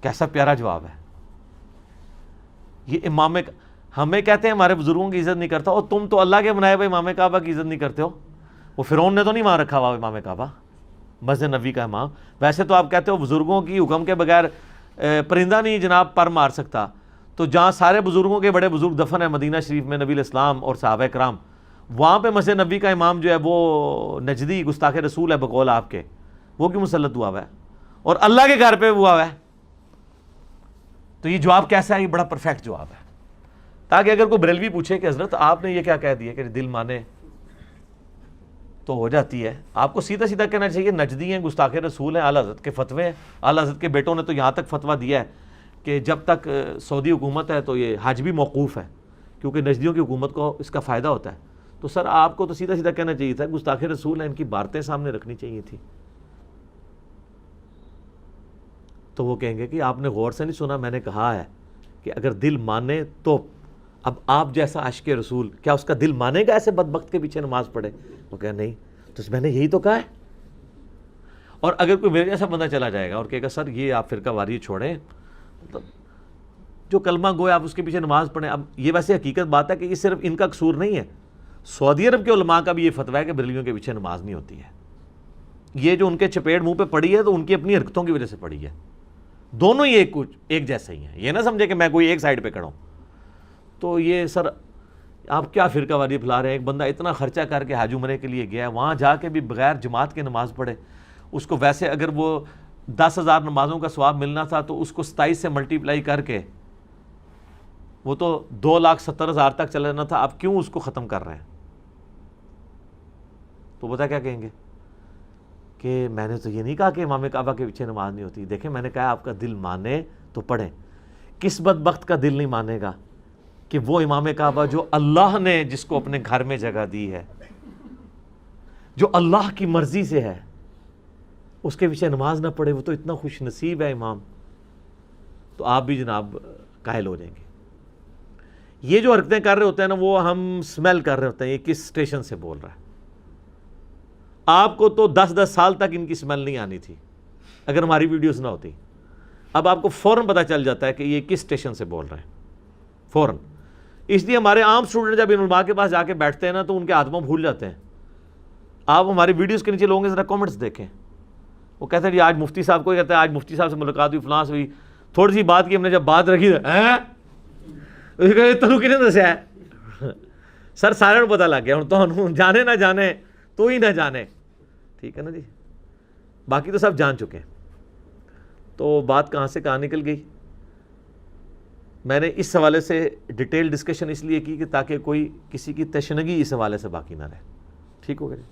کیسا پیارا جواب ہے. یہ امام ہمیں کہتے ہیں ہمارے بزرگوں کی عزت نہیں کرتا، اور تم تو اللہ کے بنائے ہوئے امام کعبہ کی عزت نہیں کرتے ہو. وہ فرعون نے تو نہیں مان رکھا ہوا امام کعبہ، مسجد نبوی کا امام. ویسے تو آپ کہتے ہو بزرگوں کی حکم کے بغیر پرندہ نہیں جناب پر مار سکتا. تو جہاں سارے بزرگوں کے بڑے بزرگ دفن ہیں مدینہ شریف میں، نبی الاسلام اور صحابہ کرام، وہاں پہ مسجد نبوی کا امام جو ہے وہ نجدی گستاخ رسول ہے بقول آپ کے، وہ کیوں مسلط ہوا ہوا ہے اور اللہ کے گھر پہ ہوا ہوا ہے؟ تو یہ جواب کیسا ہے؟ یہ بڑا پرفیکٹ جواب ہے، تاکہ اگر کوئی بریلوی پوچھے کہ حضرت آپ نے یہ کیا کہہ دیا کہ دل مانے تو ہو جاتی ہے، آپ کو سیدھا سیدھا کہنا چاہیے نجدی ہیں، گستاخ رسول ہیں، اعلیٰ حضرت کے فتوے ہیں. اعلیٰ حضرت کے بیٹوں نے تو یہاں تک فتویٰ دیا ہے کہ جب تک سعودی حکومت ہے تو یہ حج بھی موقوف ہے، کیونکہ نجدیوں کی حکومت کو اس کا فائدہ ہوتا ہے. تو سر آپ کو تو سیدھا سیدھا کہنا چاہیے تھا گستاخ رسول ہیں، ان کی باتیں سامنے رکھنی چاہیے تھی. تو وہ کہیں گے کہ آپ نے غور سے نہیں سنا، میں نے کہا ہے کہ اگر دل مانے تو. اب آپ جیسا عاشق رسول کیا اس کا دل مانے گا ایسے بدبخت کے پیچھے نماز پڑھے؟ وہ کہا نہیں. تو میں نے یہی تو کہا ہے. اور اگر کوئی میرے جیسا بندہ چلا جائے گا اور کہے گا سر یہ آپ فرقہ واری چھوڑیں، مطلب جو کلمہ گویا آپ اس کے پیچھے نماز پڑھیں. اب یہ ویسے حقیقت بات ہے کہ یہ صرف ان کا قصور نہیں ہے، سعودی عرب کے علماء کا بھی یہ فتویٰ ہے کہ بریلویوں کے پیچھے نماز نہیں ہوتی ہے. یہ جو ان کے چپیڑ منہ پہ پڑی ہے تو ان کی اپنی حرکتوں کی وجہ سے پڑی ہے. دونوں ہی ایک جیسے ہی ہیں. یہ نہ سمجھے کہ میں کوئی ایک سائڈ پہ کھڑا ہوں. تو یہ سر آپ کیا فرقہ واری پھیلا رہے ہیں؟ ایک بندہ اتنا خرچہ کر کے حج عمرے کے لیے گیا ہے، وہاں جا کے بھی بغیر جماعت کے نماز پڑھے. اس کو ویسے اگر وہ 10,000 نمازوں کا ثواب ملنا تھا تو اس کو 27 سے ملٹیپلائی کر کے وہ تو 2,70,000 تک چلا جانا تھا. آپ کیوں اس کو ختم کر رہے ہیں؟ تو بتا کیا کہیں گے کہ میں نے تو یہ نہیں کہا کہ امام کعبہ کے پیچھے نماز نہیں ہوتی. دیکھیں میں نے کہا آپ کا دل مانے تو پڑھیں. کس بدبخت کا دل نہیں مانے گا کہ وہ امام کعبہ جو اللہ نے جس کو اپنے گھر میں جگہ دی ہے، جو اللہ کی مرضی سے ہے، اس کے پیچھے نماز نہ پڑھے؟ وہ تو اتنا خوش نصیب ہے امام. تو آپ بھی جناب قائل ہو جائیں گے. یہ جو حرکتیں کر رہے ہوتے ہیں نا، وہ ہم سمیل کر رہے ہوتے ہیں یہ کس اسٹیشن سے بول رہا ہے. آپ کو تو 10 سال تک ان کی سمیل نہیں آنی تھی اگر ہماری ویڈیوز نہ ہوتی. اب آپ کو فوراً پتہ چل جاتا ہے کہ یہ کس اسٹیشن سے بول رہے ہیں، فوراً. اس لیے ہمارے عام اسٹوڈنٹ جب ان علماء کے پاس جا کے بیٹھتے ہیں نا تو ان کے ہاتھوں بھول جاتے ہیں. آپ ہماری ویڈیوز کے نیچے لوگوں کے ذرا کامنٹس دیکھیں. وہ کہتے ہیں جی آج مفتی صاحب کو کہتے ہیں آج مفتی صاحب سے ملاقات ہوئی، فلاں سے ہوئی، تھوڑی سی بات کی ہم نے، جب بات رکھی تنو کنے دسیا ہے؟ سر سارے پتہ لگ گیا ہوں، تو جانے نہ جانے تو ہی نہ جانے. ٹھیک ہے نا جی، باقی تو سب جان چکے ہیں. تو بات کہاں سے کہاں نکل گئی؟ میں نے اس حوالے سے ڈیٹیل ڈسکشن اس لیے کی کہ تاکہ کوئی کسی کی تشنگی اس حوالے سے باقی نہ رہے. ٹھیک ہو گیا جی.